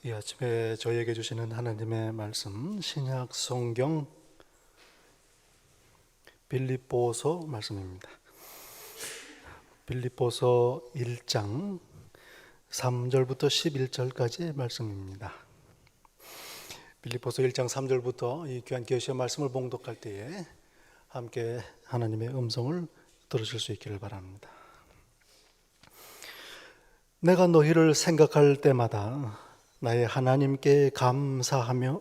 이 아침에 저에게 주시는 하나님의 말씀, 신약 성경 빌립보서 말씀입니다. 빌립보서 1장 3절부터 11절까지의 말씀입니다. 빌립보서 1장 3절부터 이 귀한 계시의 말씀을 봉독할 때에 함께 하나님의 음성을 들으실 수 있기를 바랍니다. 내가 너희를 생각할 때마다 나의 하나님께 감사하며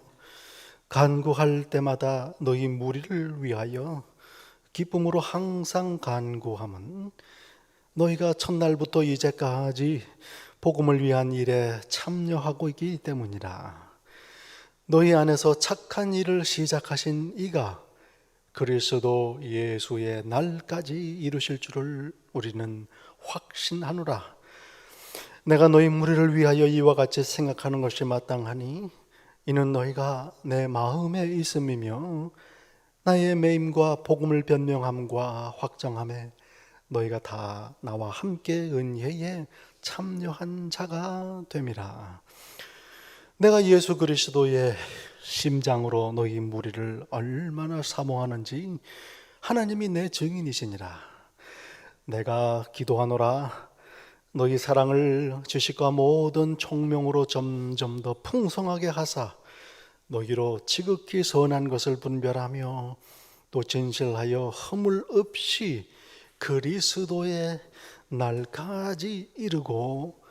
간구할 때마다 너희 무리를 위하여 기쁨으로 항상 간구함은 너희가 첫날부터 이제까지 복음을 위한 일에 참여하고 있기 때문이라. 너희 안에서 착한 일을 시작하신 이가 그리스도 예수의 날까지 이루실 줄을 우리는 확신하노라. 내가 너희 무리를 위하여 이와 같이 생각하는 것이 마땅하니 이는 너희가 내 마음에 있음이며 나의 매임과 복음을 변명함과 확정함에 너희가 다 나와 함께 은혜에 참여한 자가 됨이라. 내가 예수 그리스도의 심장으로 너희 무리를 얼마나 사모하는지 하나님이 내 증인이시니라. 내가 기도하노라. 너희 사랑을 지식과 모든 총명으로 점점 더 풍성하게 하사 너희로 지극히 선한 것을 분별하며 또 진실하여 허물 없이 그리스도의 날까지 이르고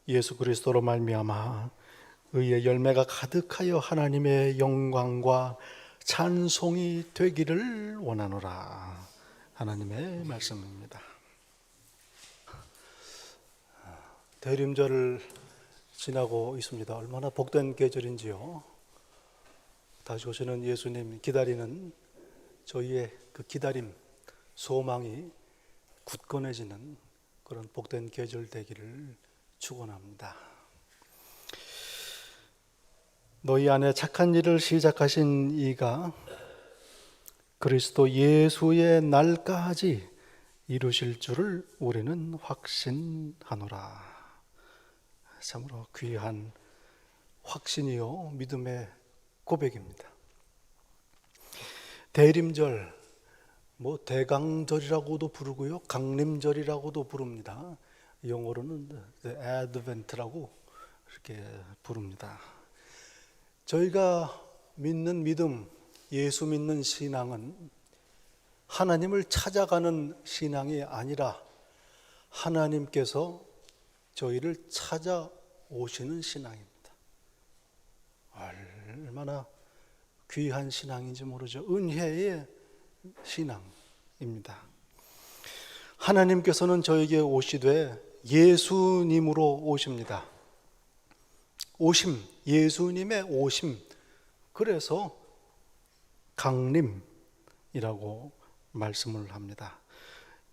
예수 그리스도로 말미암아 의의 열매가 가득하여 하나님의 영광과 찬송이 되기를 원하노라. 하나님의 말씀입니다. 대림절을 지나고 있습니다. 얼마나 복된 계절인지요. 다시 오시는 예수님 기다리는 저희의 그 기다림, 소망이 굳건해지는 그런 복된 계절 되기를 축원합니다. 너희 안에 착한 일을 시작하신 이가 그리스도 예수의 날까지 이루실 줄을 우리는 확신하노라. 참으로 귀한 확신이요 믿음의 고백입니다. 대림절, 대강절이라고도 부르고요, 강림절이라고도 부릅니다. 영어로는 Advent라고 이렇게 부릅니다. 저희가 믿는 믿음, 예수 믿는 신앙은 하나님을 찾아가는 신앙이 아니라 하나님께서 저희를 찾아오시는 신앙입니다. 얼마나 귀한 신앙인지 모르죠. 은혜의 신앙입니다. 하나님께서는 저에게 오시되 예수님으로 오십니다. 오심, 예수님의 오심. 그래서 강림이라고 말씀을 합니다.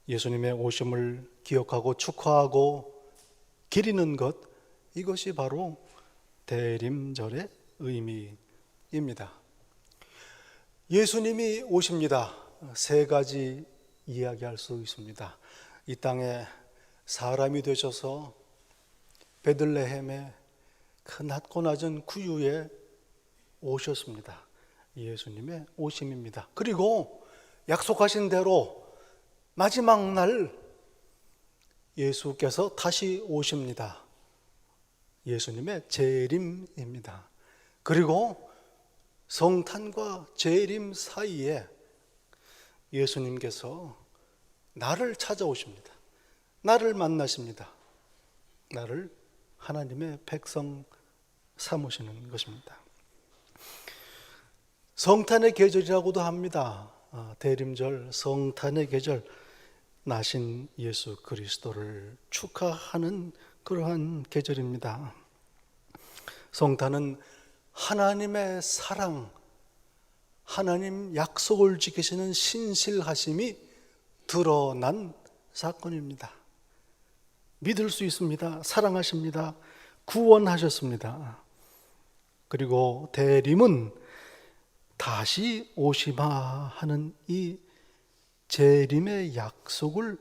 예수님의 오심을 기억하고 축하하고 기리는 것, 이것이 바로 대림절의 의미입니다. 예수님이 오십니다. 세 가지 이야기할 수 있습니다. 이 땅에 사람이 되셔서 베들레헴의 그 낮고 낮은 구유에 오셨습니다. 예수님의 오심입니다. 그리고 약속하신 대로 마지막 날 예수께서 다시 오십니다. 예수님의 재림입니다. 그리고 성탄과 재림 사이에 예수님께서 나를 찾아오십니다. 나를 만나십니다. 나를 하나님의 백성 삼으시는 것입니다. 성탄의 계절이라고도 합니다. 대림절, 성탄의 계절, 나신 예수 그리스도를 축하하는 그러한 계절입니다. 성탄은 하나님의 사랑, 하나님 약속을 지키시는 신실하심이 드러난 사건입니다. 믿을 수 있습니다. 사랑하십니다. 구원하셨습니다. 그리고 대림은 다시 오시마 하는 이 재림의 약속을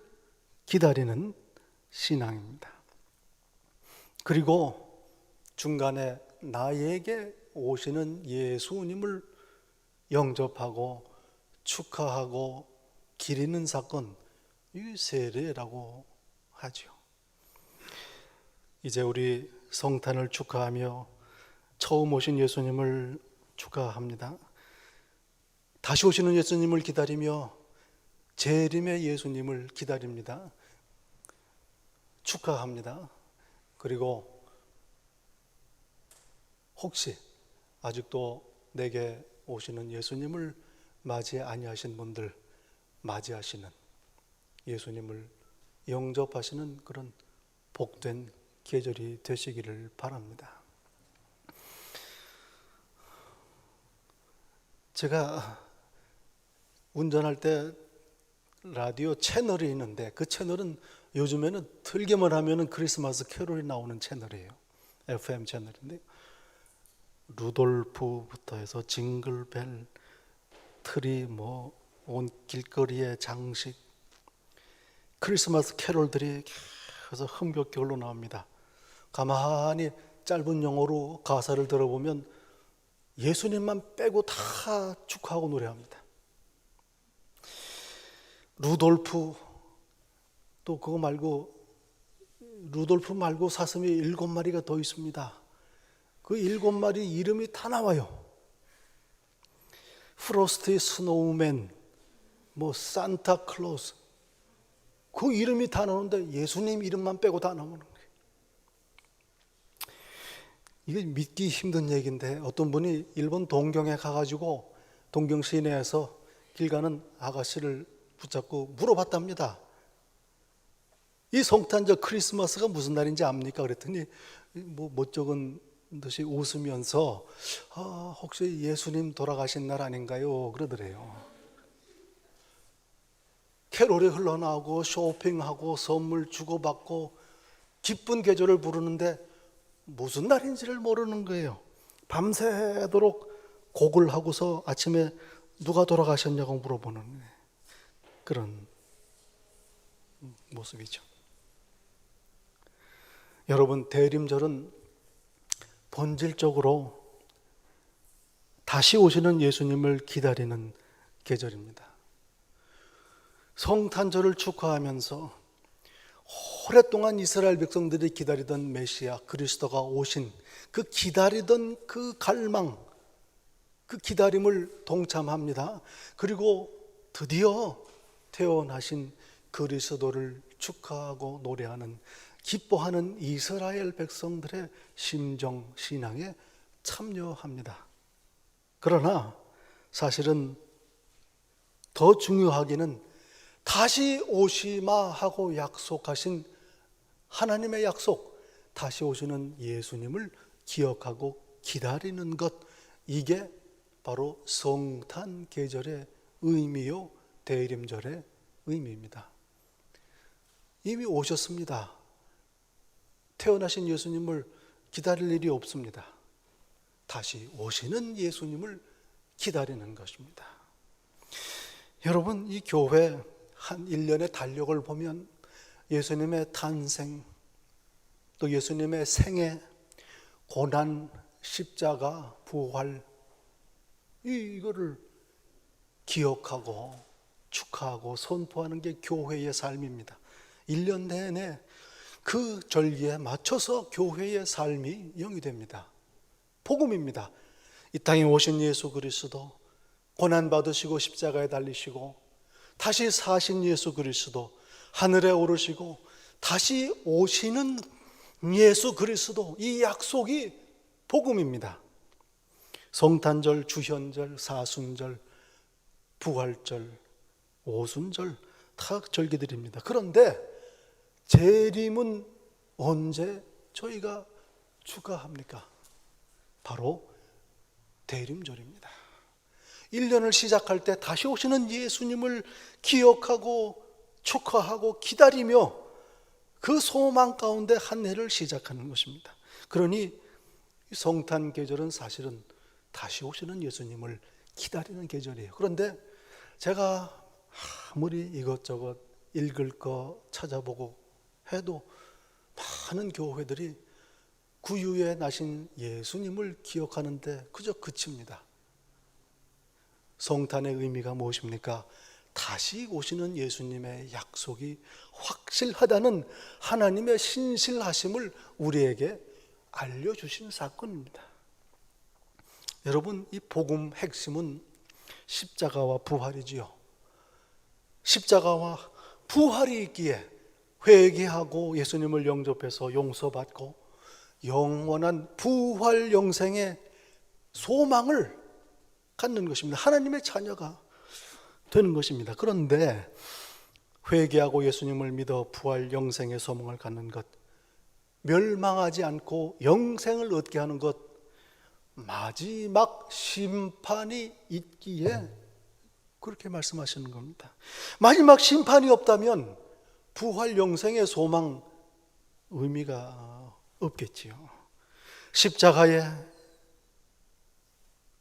기다리는 신앙입니다. 그리고 중간에 나에게 오시는 예수님을 영접하고 축하하고 기리는 사건, 이 세례라고 하죠. 이제 우리 성탄을 축하하며 처음 오신 예수님을 축하합니다. 다시 오시는 예수님을 기다리며 재림의 예수님을 기다립니다. 축하합니다. 그리고 혹시 아직도 내게 오시는 예수님을 맞이 아니하신 분들, 맞이하시는 예수님을 영접하시는 그런 복된 계절이 되시기를 바랍니다. 제가 운전할 때 라디오 채널이 있는데 그 채널은 요즘에는 틀기만 하면은 크리스마스 캐롤이 나오는 채널이에요. FM 채널인데 루돌프부터 해서 징글벨, 트리, 온 길거리의 장식, 크리스마스 캐롤들이 계속 흥겹게 흘러나옵니다. 가만히 짧은 영어로 가사를 들어보면 예수님만 빼고 다 축하하고 노래합니다. 루돌프, 또 그거 말고 루돌프 말고 사슴이 7마리가 더 있습니다. 그 7마리 이름이 다 나와요. 프로스티 스노우맨, 산타클로스, 그 이름이 다 나오는데 예수님 이름만 빼고 다 나오는 거예요. 이게 믿기 힘든 얘기인데 어떤 분이 일본 동경에 가가지고 동경 시내에서 길 가는 아가씨를 붙잡고 물어봤답니다. 이 성탄절 크리스마스가 무슨 날인지 압니까? 그랬더니 멋쩍은 듯이 웃으면서 혹시 예수님 돌아가신 날 아닌가요? 그러더래요. 캐롤이 흘러나오고 쇼핑하고 선물 주고받고 기쁜 계절을 부르는데 무슨 날인지를 모르는 거예요. 밤새도록 곡을 하고서 아침에 누가 돌아가셨냐고 물어보는 그런 모습이죠. 여러분, 대림절은 본질적으로 다시 오시는 예수님을 기다리는 계절입니다. 성탄절을 축하하면서 오랫동안 이스라엘 백성들이 기다리던 메시아 그리스도가 오신 그 기다리던 그 갈망, 그 기다림을 동참합니다. 그리고 드디어 태어나신 그리스도를 축하하고 노래하는, 기뻐하는 이스라엘 백성들의 심정, 신앙에 참여합니다. 그러나 사실은 더 중요하기는 다시 오시마 하고 약속하신 하나님의 약속, 다시 오시는 예수님을 기억하고 기다리는 것, 이게 바로 성탄 계절의 의미요, 대림절의 의미입니다. 이미 오셨습니다. 태어나신 예수님을 기다릴 일이 없습니다. 다시 오시는 예수님을 기다리는 것입니다. 여러분, 이 교회 한 1년의 달력을 보면 예수님의 탄생, 또 예수님의 생애, 고난, 십자가, 부활, 이거를 기억하고 축하하고 선포하는 게 교회의 삶입니다. 1년 내내 그 절기에 맞춰서 교회의 삶이 영위됩니다. 복음입니다. 이 땅에 오신 예수 그리스도, 고난받으시고 십자가에 달리시고 다시 사신 예수 그리스도, 하늘에 오르시고 다시 오시는 예수 그리스도, 이 약속이 복음입니다. 성탄절, 주현절, 사순절, 부활절, 오순절 다 절기들입니다. 그런데 재림은 언제 저희가 축하합니까? 바로 대림절입니다. 1년을 시작할 때 다시 오시는 예수님을 기억하고 축하하고 기다리며 그 소망 가운데 한 해를 시작하는 것입니다. 그러니 성탄 계절은 사실은 다시 오시는 예수님을 기다리는 계절이에요. 그런데 제가 아무리 이것저것 읽을 거 찾아보고 해도 많은 교회들이 구유에 나신 예수님을 기억하는데 그저 그칩니다. 성탄의 의미가 무엇입니까? 다시 오시는 예수님의 약속이 확실하다는 하나님의 신실하심을 우리에게 알려주신 사건입니다. 여러분, 이 복음 핵심은 십자가와 부활이지요. 십자가와 부활이 있기에 회개하고 예수님을 영접해서 용서받고 영원한 부활 영생의 소망을 갖는 것입니다. 하나님의 자녀가 되는 것입니다. 그런데 회개하고 예수님을 믿어 부활 영생의 소망을 갖는 것, 멸망하지 않고 영생을 얻게 하는 것, 마지막 심판이 있기에 그렇게 말씀하시는 겁니다. 마지막 심판이 없다면 부활 영생의 소망 의미가 없겠지요. 십자가의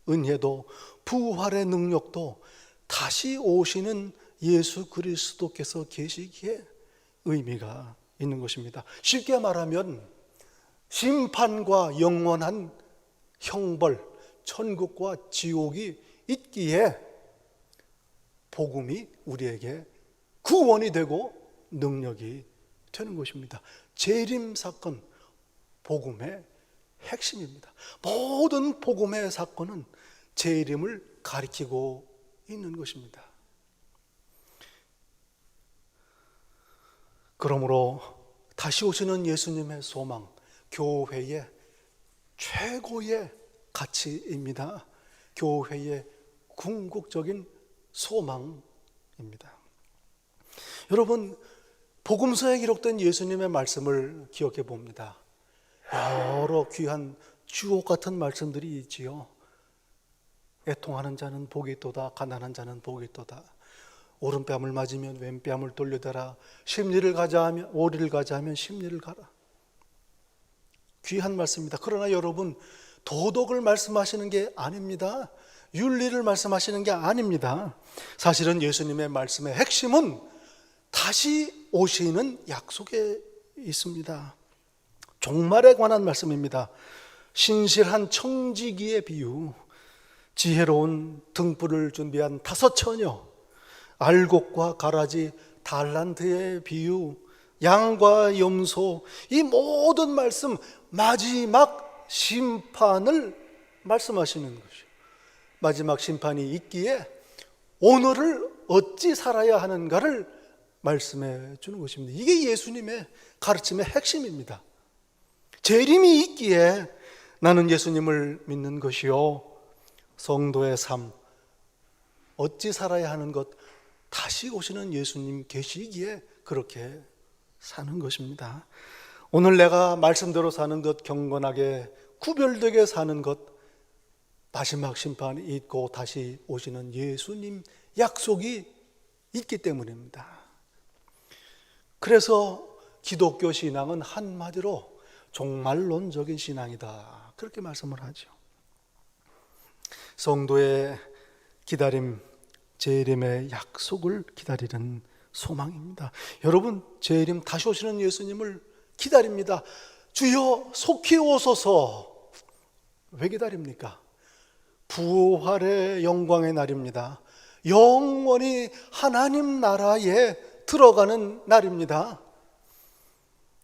은혜도 부활의 능력도 다시 오시는 예수 그리스도께서 계시기에 의미가 있는 것입니다. 쉽게 말하면 심판과 영원한 형벌, 천국과 지옥이 있기에 복음이 우리에게 구원이 되고 능력이 되는 것입니다. 재림 사건, 복음의 핵심입니다. 모든 복음의 사건은 재림을 가리키고 있는 것입니다. 그러므로 다시 오시는 예수님의 소망, 교회의 최고의 가치입니다. 교회의 궁극적인 소망입니다. 여러분, 복음서에 기록된 예수님의 말씀을 기억해 봅니다. 여러 귀한 주옥 같은 말씀들이 있지요. 애통하는 자는 복이 있도다. 가난한 자는 복이 있도다. 오른뺨을 맞으면 왼뺨을 돌려대라. 십리를 가자 하면 오리를 가자 하면 십리를 가라. 귀한 말씀입니다. 그러나 여러분, 도덕을 말씀하시는 게 아닙니다. 윤리를 말씀하시는 게 아닙니다. 사실은 예수님의 말씀의 핵심은 다시 오시는 약속에 있습니다. 종말에 관한 말씀입니다. 신실한 청지기의 비유, 지혜로운 등불을 준비한 5 처녀, 알곡과 가라지, 달란트의 비유, 양과 염소, 이 모든 말씀, 마지막 심판을 말씀하시는 것이죠. 마지막 심판이 있기에 오늘을 어찌 살아야 하는가를 말씀해 주는 것입니다. 이게 예수님의 가르침의 핵심입니다. 재림이 있기에 나는 예수님을 믿는 것이요, 성도의 삶, 어찌 살아야 하는 것, 다시 오시는 예수님 계시기에 그렇게 사는 것입니다. 오늘 내가 말씀대로 사는 것, 경건하게 구별되게 사는 것, 마지막 심판이 있고 다시 오시는 예수님 약속이 있기 때문입니다. 그래서 기독교 신앙은 한마디로 종말론적인 신앙이다, 그렇게 말씀을 하죠. 성도의 기다림, 재림의 약속을 기다리는 소망입니다. 여러분, 재림, 다시 오시는 예수님을 기다립니다. 주여 속히 오소서. 왜 기다립니까? 부활의 영광의 날입니다. 영원히 하나님 나라에 들어가는 날입니다.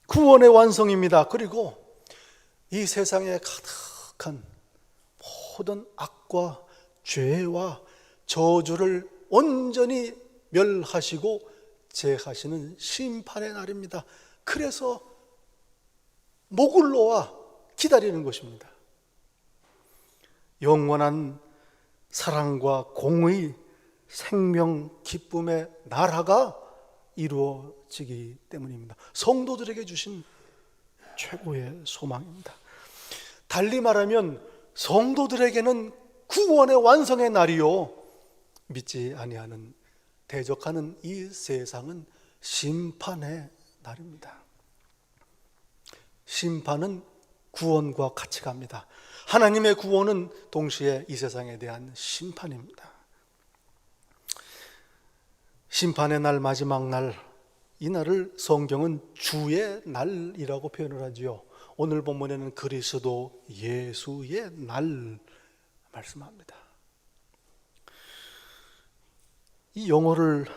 구원의 완성입니다. 그리고 이 세상에 가득한 모든 악과 죄와 저주를 온전히 멸하시고 제하시는 심판의 날입니다. 그래서 목을 놓아 기다리는 것입니다. 영원한 사랑과 공의, 생명, 기쁨의 나라가 이루어지기 때문입니다. 성도들에게 주신 최고의 소망입니다. 달리 말하면 성도들에게는 구원의 완성의 날이요, 믿지 아니하는, 대적하는 이 세상은 심판의 날입니다. 심판은 구원과 같이 갑니다. 하나님의 구원은 동시에 이 세상에 대한 심판입니다. 심판의 날, 마지막 날, 이 날을 성경은 주의 날이라고 표현을 하지요. 오늘 본문에는 그리스도 예수의 날 말씀합니다. 이 영어를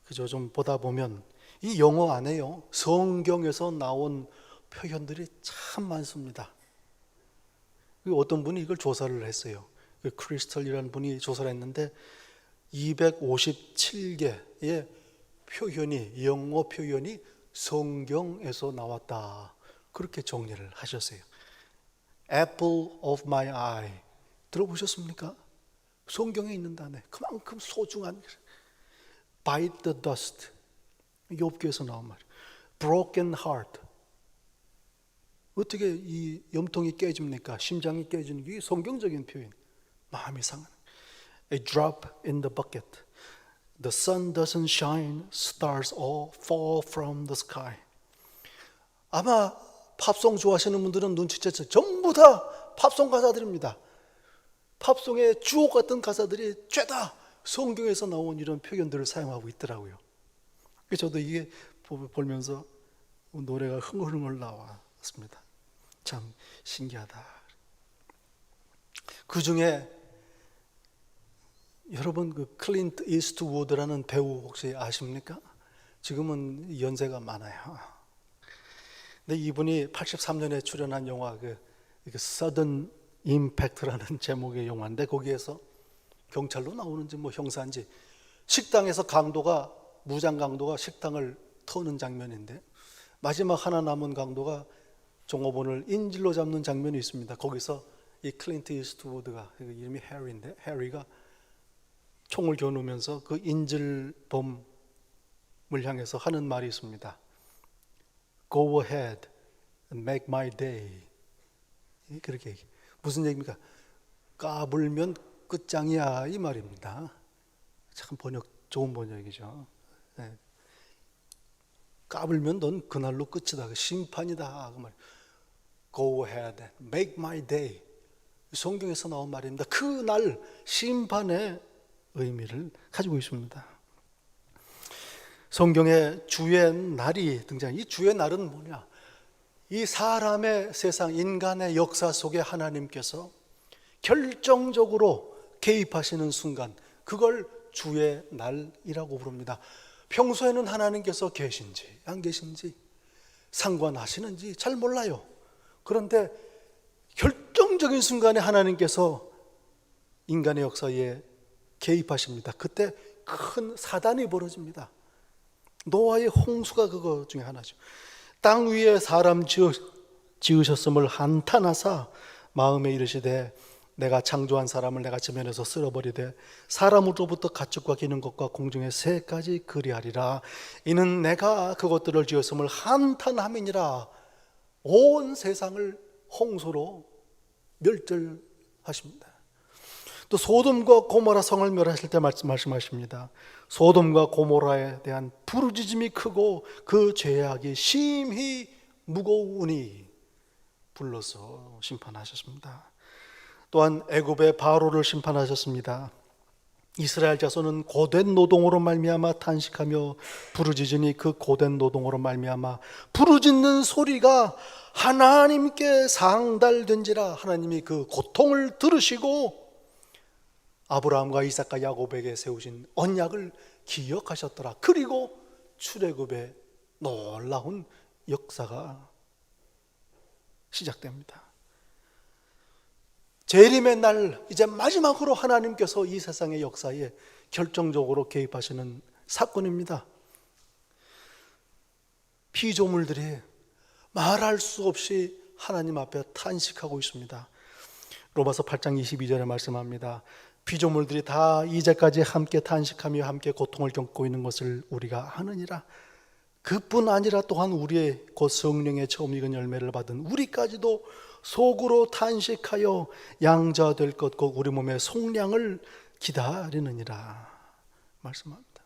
그저 좀 보다 보면 이 영어 안에요, 성경에서 나온 표현들이 참 많습니다. 어떤 분이 이걸 조사를 했어요. 크리스털이라는 분이 조사를 했는데 257개의 표현이, 영어 표현이 성경에서 나왔다, 그렇게 정리를 하셨어요. Apple of my eye, 들어보셨습니까? 성경에 있는 단어, 그만큼 소중한. Bite the dust, 욥기에서 나온 말이에요. Broken heart, 어떻게 이 염통이 깨집니까? 심장이 깨지는 게 성경적인 표현. 마음이 상하는. A drop in the bucket. The sun doesn't shine, stars all fall from the sky. 아마 팝송 좋아하시는 분들은 눈치챘죠. 전부 다 팝송 가사들입니다. 팝송의 주옥 같은 가사들이 죄다 성경에서 나온 이런 표현들을 사용하고 있더라고요. 저도 이게 보면서 노래가 흥얼흥얼 나왔습니다. 참 신기하다. 그 중에 여러분 그 클린트 이스트우드라는 배우 혹시 아십니까? 지금은 연세가 많아요. 근데 이분이 83년에 출연한 영화 그 서든 임팩트라는 제목의 영화인데, 거기에서 경찰로 나오는지 뭐 형사인지 식당에서 무장 강도가 식당을 터는 장면인데, 마지막 하나 남은 강도가 종업원을 인질로 잡는 장면이 있습니다. 거기서 이 클린트 이스트우드가, 이름이 해리인데, 해리가 총을 겨누면서 그 인질범을 향해서 하는 말이 있습니다. Go ahead and make my day. 그렇게 얘기해요. 무슨 얘기입니까? 까불면 끝장이야, 이 말입니다. 참 좋은 번역이죠. 네. 까불면 넌 그날로 끝이다, 심판이다, 그 말. Go ahead and make my day. 성경에서 나온 말입니다. 그날 심판의 의미를 가지고 있습니다. 성경에 주의 날이 등장. 이 주의 날은 뭐냐? 이 사람의 세상, 인간의 역사 속에 하나님께서 결정적으로 개입하시는 순간, 그걸 주의 날이라고 부릅니다. 평소에는 하나님께서 계신지 안 계신지, 상관하시는지 잘 몰라요. 그런데 결정적인 순간에 하나님께서 인간의 역사에 개입하십니다. 그때 큰 사단이 벌어집니다. 노아의 홍수가 그거 중에 하나죠. 땅 위에 사람 지으셨음을 한탄하사 마음에 이르시되 내가 창조한 사람을 내가 지면에서 쓸어버리되 사람으로부터 가축과 기는 것과 공중의 새까지 그리하리라. 이는 내가 그것들을 지었음을 한탄함이니라. 온 세상을 홍수로 멸절하십니다. 또 소돔과 고모라 성을 멸하실 때 말씀하십니다. 소돔과 고모라에 대한 부르짖음이 크고 그 죄악이 심히 무거우니 불러서 심판하셨습니다. 또한 애굽의 바로를 심판하셨습니다. 이스라엘 자손은 고된 노동으로 말미암아 탄식하며 부르짖으니 그 고된 노동으로 말미암아 부르짖는 소리가 하나님께 상달된지라. 하나님이 그 고통을 들으시고 아브라함과 이삭과 야곱에게 세우신 언약을 기억하셨더라. 그리고 출애굽의 놀라운 역사가 시작됩니다. 재림의 날, 이제 마지막으로 하나님께서 이 세상의 역사에 결정적으로 개입하시는 사건입니다. 피조물들이 말할 수 없이 하나님 앞에 탄식하고 있습니다. 로마서 8장 22절에 말씀합니다. 피조물들이 다 이제까지 함께 탄식하며 함께 고통을 겪고 있는 것을 우리가 아느니라. 그뿐 아니라 또한 우리의 곧 성령의 처음 익은 열매를 받은 우리까지도 속으로 탄식하여 양자 될 것 곧 우리 몸의 속량을 기다리느니라 말씀합니다.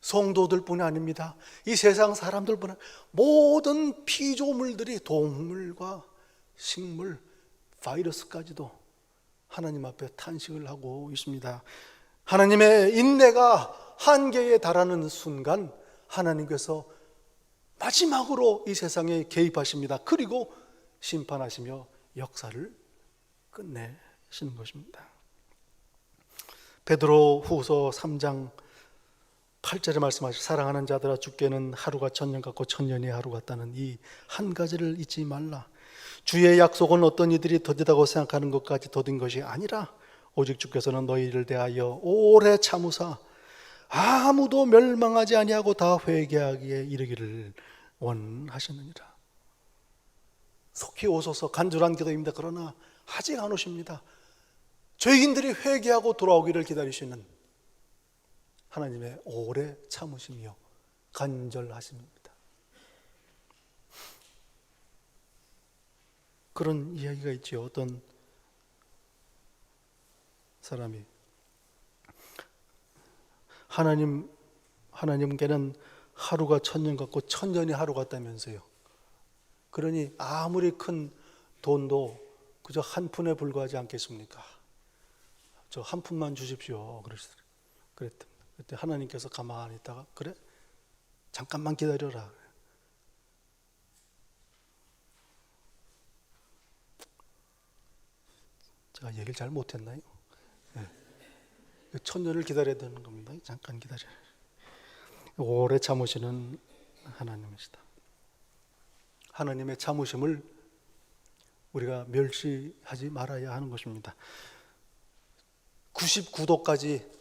성도들뿐이 아닙니다. 이 세상 사람들뿐 아니라 모든 피조물들이, 동물과 식물, 바이러스까지도 하나님 앞에 탄식을 하고 있습니다. 하나님의 인내가 한계에 달하는 순간 하나님께서 마지막으로 이 세상에 개입하십니다. 그리고 심판하시며 역사를 끝내시는 것입니다. 베드로 후서 3장 8절에 말씀하신 사랑하는 자들아 주께는 하루가 천년 같고 천년이 하루 같다는 이 한 가지를 잊지 말라. 주의 약속은 어떤 이들이 더디다고 생각하는 것까지 더딘 것이 아니라 오직 주께서는 너희를 대하여 오래 참으사 아무도 멸망하지 아니하고 다 회개하기에 이르기를 원하시느니라. 속히 오소서 간절한 기도입니다. 그러나 아직 안 오십니다. 죄인들이 회개하고 돌아오기를 기다리시는 하나님의 오래 참으시며 간절하십니다. 그런 이야기가 있죠. 어떤 사람이 하나님께는 하루가 천년 같고 천년이 하루 같다면서요. 그러니 아무리 큰 돈도 그저 한 푼에 불과하지 않겠습니까? 저 한 푼만 주십시오. 그랬더니 그때 하나님께서 가만히 있다가 그래? 잠깐만 기다려라. 제가 얘기를 잘 못했나요? 네. 천년을 기다려야 되는 겁니다. 잠깐 기다려라. 오래 참으시는 하나님이시다. 하나님의 참으심을 우리가 멸시하지 말아야 하는 것입니다. 99도까지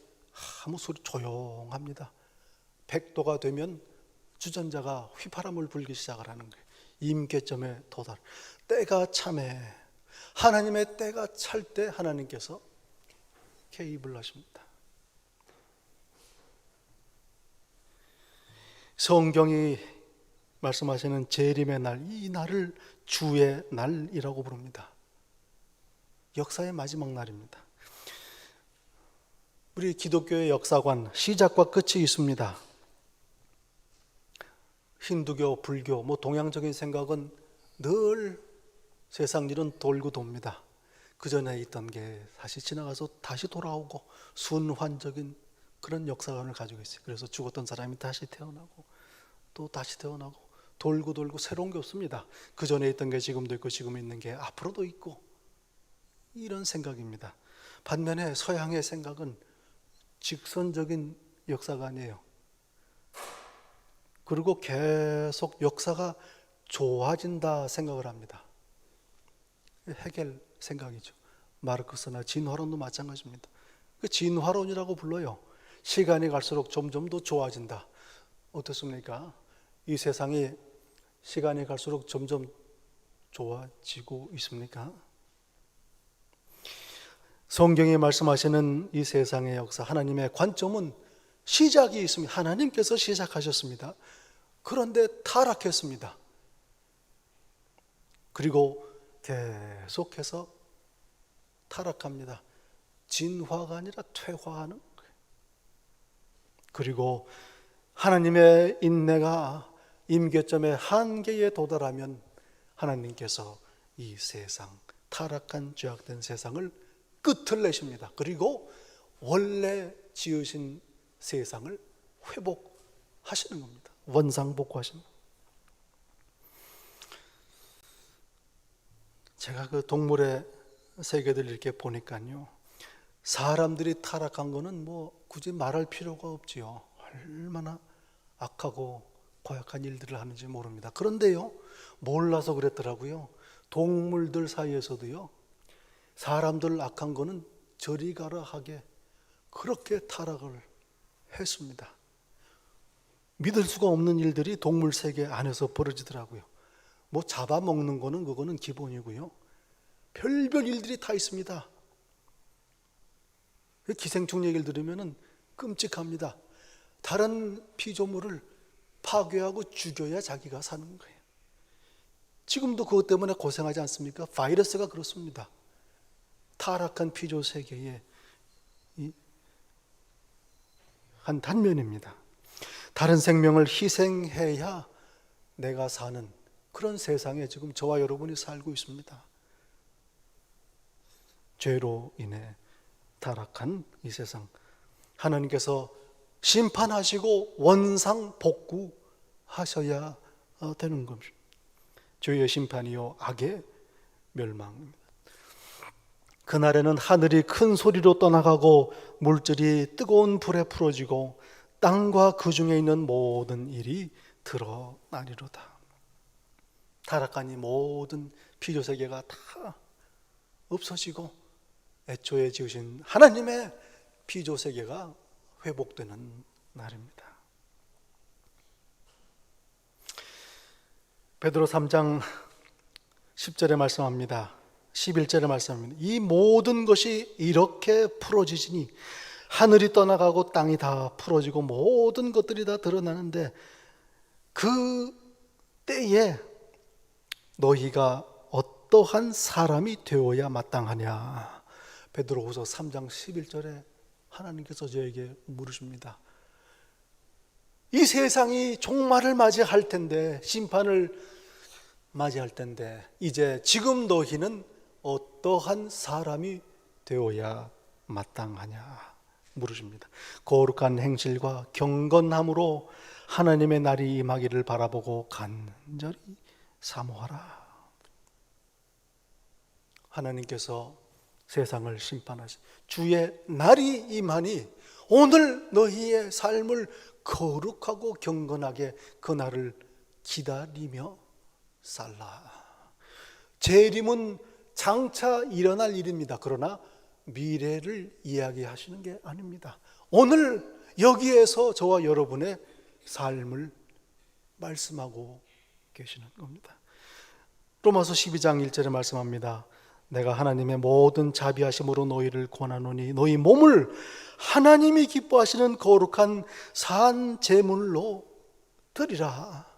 아무 소리 조용합니다. 100도가 되면 주전자가 휘파람을 불기 시작을 하는 거예요. 임계점에 도달. 때가 참해. 하나님의 때가 찰 때 하나님께서 개입을 하십니다. 성경이 말씀하시는 재림의 날, 이 날을 주의 날이라고 부릅니다. 역사의 마지막 날입니다. 우리 기독교의 역사관, 시작과 끝이 있습니다. 힌두교, 불교, 동양적인 생각은 늘 세상 일은 돌고 돕니다. 그 전에 있던 게 다시 지나가서 다시 돌아오고 순환적인 그런 역사관을 가지고 있어요. 그래서 죽었던 사람이 다시 태어나고 또 다시 태어나고 돌고 돌고 새로운 게 없습니다. 그 전에 있던 게 지금도 있고 지금 있는 게 앞으로도 있고 이런 생각입니다. 반면에 서양의 생각은 직선적인 역사관이에요. 그리고 계속 역사가 좋아진다 생각을 합니다. 헤겔 생각이죠. 마르크스나 진화론도 마찬가지입니다. 그 진화론이라고 불러요. 시간이 갈수록 점점 더 좋아진다. 어떻습니까? 이 세상이 시간이 갈수록 점점 좋아지고 있습니까? 성경이 말씀하시는 이 세상의 역사, 하나님의 관점은 시작이 있습니다. 하나님께서 시작하셨습니다. 그런데 타락했습니다. 그리고 계속해서 타락합니다. 진화가 아니라 퇴화하는 거예요. 그리고 하나님의 인내가 임계점의 한계에 도달하면 하나님께서 이 세상, 타락한 죄악된 세상을 끝을 내십니다. 그리고 원래 지으신 세상을 회복하시는 겁니다. 원상복구하시는 겁니다. 제가 그 동물의 세계들 이렇게 보니까요, 사람들이 타락한 거는 굳이 말할 필요가 없지요. 얼마나 악하고 고약한 일들을 하는지 모릅니다. 그런데요, 몰라서 그랬더라고요. 동물들 사이에서도요, 사람들 악한 거는 저리 가라 하게 그렇게 타락을 했습니다. 믿을 수가 없는 일들이 동물 세계 안에서 벌어지더라고요. 잡아먹는 거는 그거는 기본이고요. 별별 일들이 다 있습니다. 기생충 얘기를 들으면 끔찍합니다. 다른 피조물을 파괴하고 죽여야 자기가 사는 거예요. 지금도 그것 때문에 고생하지 않습니까? 바이러스가 그렇습니다. 타락한 피조 세계의 한 단면입니다. 다른 생명을 희생해야 내가 사는 그런 세상에 지금 저와 여러분이 살고 있습니다. 죄로 인해 타락한 이 세상, 하나님께서 심판하시고 원상복구하셔야 되는 것입니다. 죄의 심판이요 악의 멸망입니다. 그날에는 하늘이 큰 소리로 떠나가고 물질이 뜨거운 불에 풀어지고 땅과 그 중에 있는 모든 일이 드러나리로다. 타락한 이 모든 피조세계가 다 없어지고 애초에 지으신 하나님의 피조세계가 회복되는 날입니다. 베드로 3장 10절에 말씀합니다. 11절에 말씀합니다. 이 모든 것이 이렇게 풀어지시니 하늘이 떠나가고 땅이 다 풀어지고 모든 것들이 다 드러나는데 그 때에 너희가 어떠한 사람이 되어야 마땅하냐. 베드로후서 3장 11절에 하나님께서 저에게 물으십니다. 이 세상이 종말을 맞이할 텐데, 심판을 맞이할 텐데 이제 지금 너희는 어떠한 사람이 되어야 마땅하냐 물으십니다. 거룩한 행실과 경건함으로 하나님의 날이 임하기를 바라보고 간절히 사모하라. 하나님께서 세상을 심판하시 주의 날이 임하니 오늘 너희의 삶을 거룩하고 경건하게 그 날을 기다리며 살라. 재림은 장차 일어날 일입니다. 그러나 미래를 이야기하시는 게 아닙니다. 오늘 여기에서 저와 여러분의 삶을 말씀하고 계시는 겁니다. 로마서 12장 1절에 말씀합니다. 내가 하나님의 모든 자비하심으로 너희를 권하노니 너희 몸을 하나님이 기뻐하시는 거룩한 산 제물로 드리라.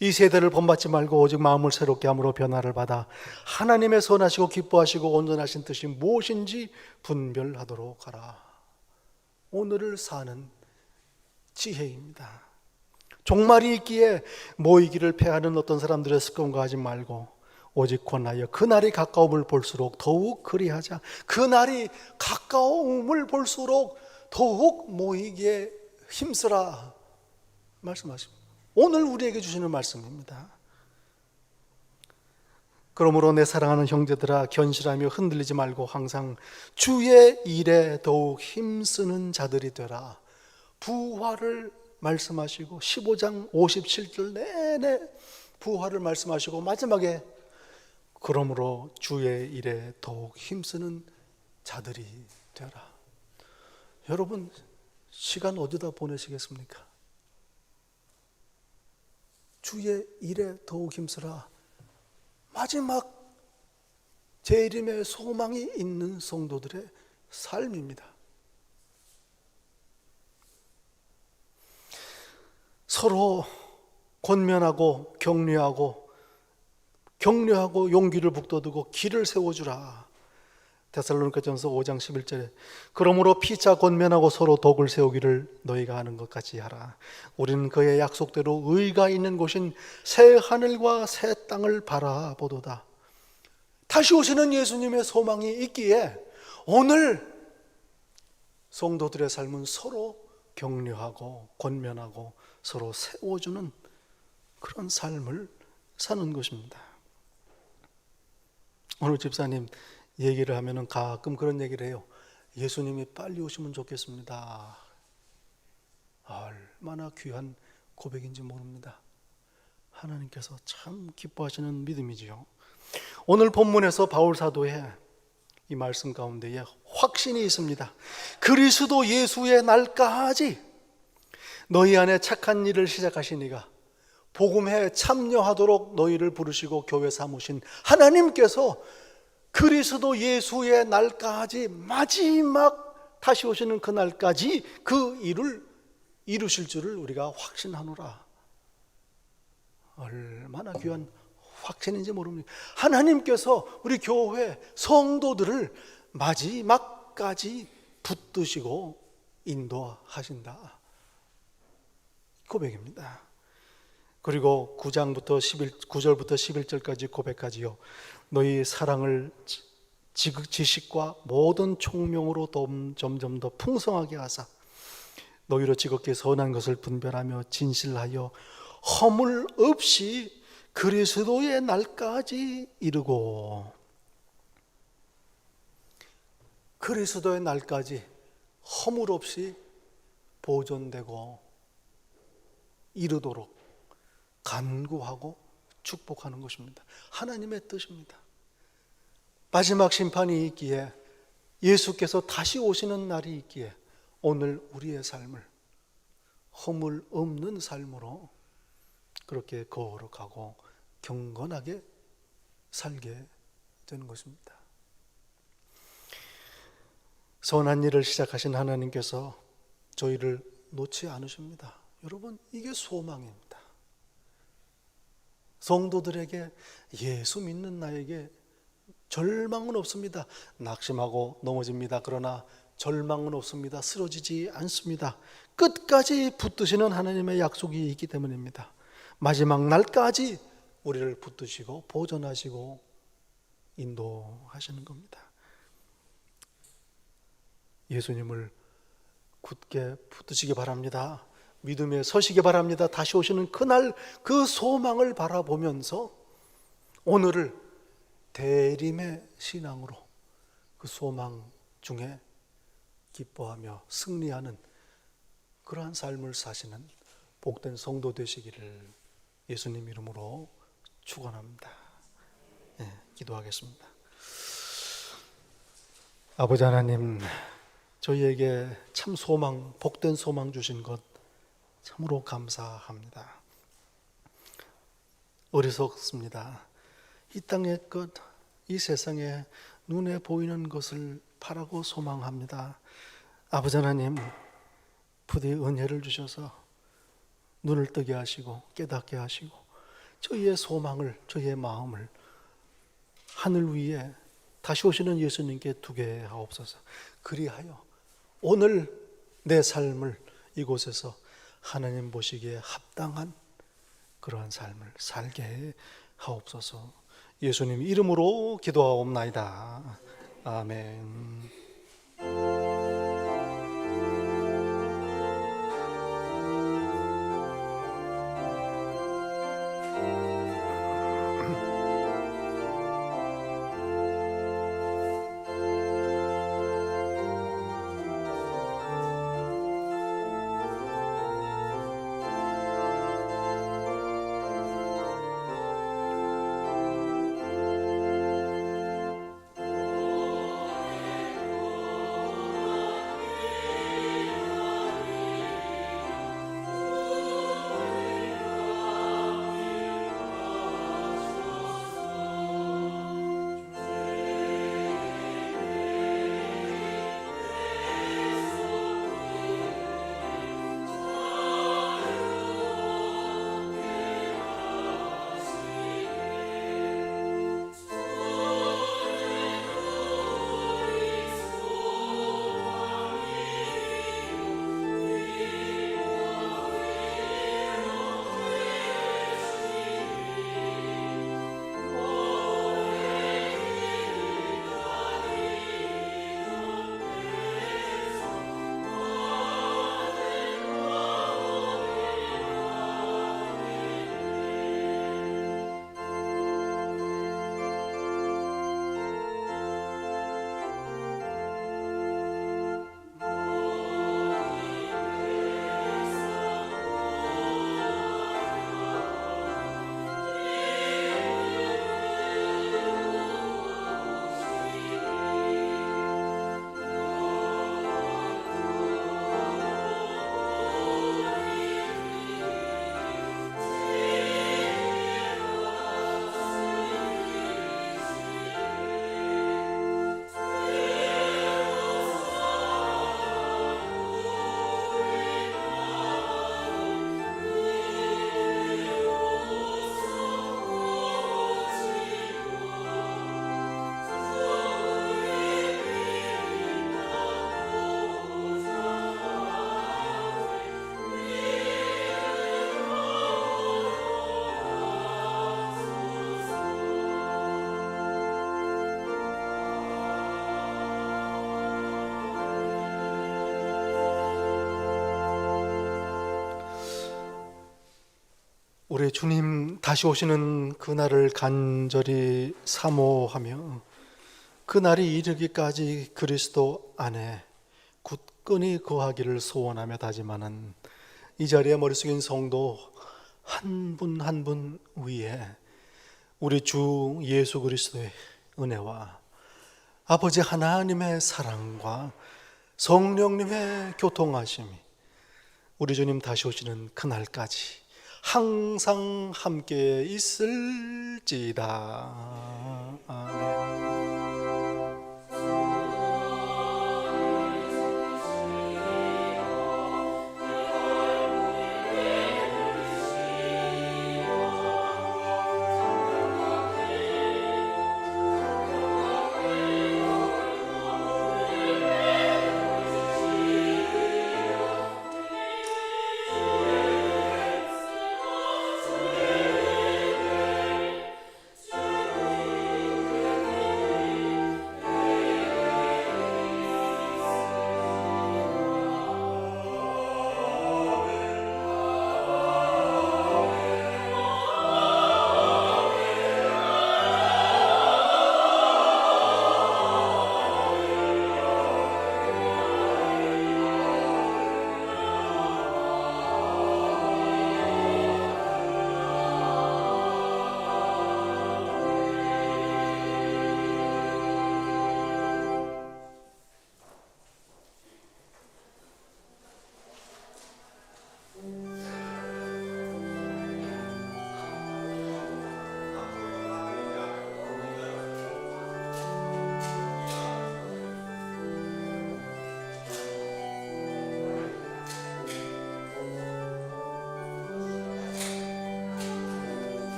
이 세대를 본받지 말고 오직 마음을 새롭게 함으로 변화를 받아 하나님의 선하시고 기뻐하시고 온전하신 뜻이 무엇인지 분별하도록 하라. 오늘을 사는 지혜입니다. 종말이 있기에 모이기를 패하는 어떤 사람들의 습관과 하지 말고 오직 권하여 그날이 가까움을 볼수록 더욱 그리하자. 그날이 가까움을 볼수록 더욱 모이기에 힘쓰라 말씀하십니다. 오늘 우리에게 주시는 말씀입니다. 그러므로 내 사랑하는 형제들아 견실하며 흔들리지 말고 항상 주의 일에 더욱 힘쓰는 자들이 되라. 부활을 말씀하시고 15장 57절 내내 부활을 말씀하시고 마지막에 그러므로 주의 일에 더욱 힘쓰는 자들이 되라. 여러분 시간 어디다 보내시겠습니까? 주의 일에 더욱 힘쓰라. 마지막 재림의 소망이 있는 성도들의 삶입니다. 서로 권면하고 격려하고 용기를 북돋우고 길을 세워주라. 데살로니가전서 5장 11절에 그러므로 피차 권면하고 서로 덕을 세우기를 너희가 하는 것 같이 하라. 우리는 그의 약속대로 의가 있는 곳인 새 하늘과 새 땅을 바라보도다. 다시 오시는 예수님의 소망이 있기에 오늘 성도들의 삶은 서로 격려하고 권면하고 서로 세워주는 그런 삶을 사는 것입니다. 오늘 집사님 얘기를 하면은 가끔 그런 얘기를 해요. 예수님이 빨리 오시면 좋겠습니다. 얼마나 귀한 고백인지 모릅니다. 하나님께서 참 기뻐하시는 믿음이지요. 오늘 본문에서 바울 사도의 이 말씀 가운데에 확신이 있습니다. 그리스도 예수의 날까지 너희 안에 착한 일을 시작하신 이가 복음에 참여하도록 너희를 부르시고 교회 삼으신 하나님께서 그리스도 예수의 날까지 마지막 다시 오시는 그 날까지 그 일을 이루실 줄을 우리가 확신하노라. 얼마나 귀한 확신인지 모릅니다. 하나님께서 우리 교회 성도들을 마지막까지 붙드시고 인도하신다. 고백입니다. 그리고 9절부터 11절까지 고백하지요. 너희 사랑을 지식과 모든 총명으로 점점 더 풍성하게 하사 너희로 지극히 선한 것을 분별하며 진실하여 허물 없이 그리스도의 날까지 이르고, 그리스도의 날까지 허물 없이 보존되고 이르도록 간구하고 축복하는 것입니다. 하나님의 뜻입니다. 마지막 심판이 있기에, 예수께서 다시 오시는 날이 있기에, 오늘 우리의 삶을 허물 없는 삶으로 그렇게 거룩하고 경건하게 살게 되는 것입니다. 선한 일을 시작하신 하나님께서 저희를 놓지 않으십니다. 여러분, 이게 소망입니다. 성도들에게, 예수 믿는 나에게 절망은 없습니다. 낙심하고 넘어집니다. 그러나 절망은 없습니다. 쓰러지지 않습니다. 끝까지 붙드시는 하나님의 약속이 있기 때문입니다. 마지막 날까지 우리를 붙드시고 보존하시고 인도하시는 겁니다. 예수님을 굳게 붙드시기 바랍니다. 믿음에 서시기 바랍니다. 다시 오시는 그날, 그 소망을 바라보면서 오늘을 대림의 신앙으로 그 소망 중에 기뻐하며 승리하는 그러한 삶을 사시는 복된 성도 되시기를 예수님 이름으로 축원합니다. 기도하겠습니다. 아버지 하나님, 저희에게 참 소망, 복된 소망 주신 것 참으로 감사합니다. 어리석습니다. 이 땅의 것, 이 세상에 눈에 보이는 것을 바라고 소망합니다. 아버지 하나님, 부디 은혜를 주셔서 눈을 뜨게 하시고 깨닫게 하시고 저희의 소망을, 저희의 마음을 하늘 위에 다시 오시는 예수님께 두게 하옵소서. 그리하여 오늘 내 삶을 이곳에서 하나님 보시기에 합당한 그러한 삶을 살게 하옵소서. 예수님 이름으로 기도하옵나이다. 아멘. 우리 주님 다시 오시는 그날을 간절히 사모하며 그날이 이르기까지 그리스도 안에 굳건히 거하기를 소원하며 다짐하는 이 자리에 머릿속에 있는 성도 한 분 한 분 위에 우리 주 예수 그리스도의 은혜와 아버지 하나님의 사랑과 성령님의 교통하심이 우리 주님 다시 오시는 그날까지 항상 함께 있을지다.